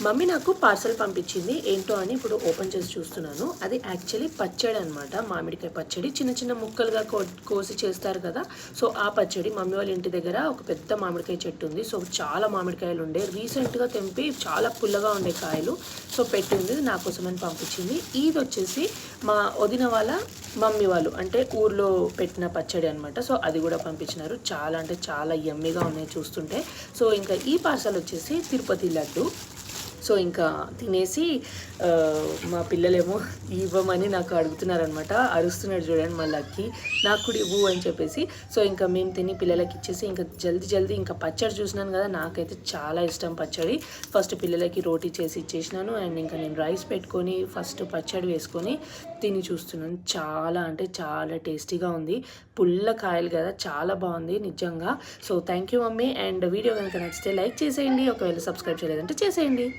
Mummy నాకు parcel పంపించింది ఏంటో అని ఇప్పుడు ఓపెన్ చేసి చూస్తున్నాను. అది యాక్చువల్లీ పచ్చడి అనమాట. మామిడికాయ పచ్చడి చిన్న చిన్న ముక్కలుగా కోసి చేస్తారు కదా. సో ఆ పచ్చడి మమ్మీ వాళ్ళ ఇంటి దగ్గర ఒక పెద్ద మామిడికాయ చెట్టు ఉంది. సో చాలా మామిడికాయలు ఉండే, రీసెంట్గా తెంపి చాలా పుల్లగా ఉండే కాయలు. సో పెట్టింది నా కోసమని పంపించింది. ఇది వచ్చేసి మా వదిన వాళ్ళ మమ్మీ వాళ్ళు అంటే ఊర్లో పెట్టిన పచ్చడి అనమాట. సో అది కూడా పంపించినారు. చాలా అంటే చాలా యమ్మీగా ఉన్నాయి చూస్తుంటే. సో ఇంకా ఈ పార్సల్ వచ్చేసి తిరుపతి లడ్డు. సో ఇంకా తినేసి మా పిల్లలేమో ఇవ్వమని నాకు అడుగుతున్నారనమాట. అరుస్తున్నాడు చూడండి మా లక్కీ, నాకు కూడా ఇవ్వు అని చెప్పేసి. సో ఇంకా మేము తిని పిల్లలకి ఇచ్చేసి ఇంకా జల్దీ ఇంకా పచ్చడి చూసినాను కదా, నాకైతే చాలా ఇష్టం పచ్చడి. ఫస్ట్ పిల్లలకి రోటీ చేసి ఇచ్చేసినాను అండ్ ఇంకా నేను రైస్ పెట్టుకొని ఫస్ట్ పచ్చడి వేసుకొని తిని చూస్తున్నాను. చాలా అంటే చాలా టేస్టీగా ఉంది. పుల్ల కాయలు కదా, చాలా బాగుంది నిజంగా. So thank you mummy. And video కనుక నచ్చితే లైక్ చేసేయండి, ఒకవేళ సబ్స్క్రైబ్ చేయలేదంటే చేసేయండి.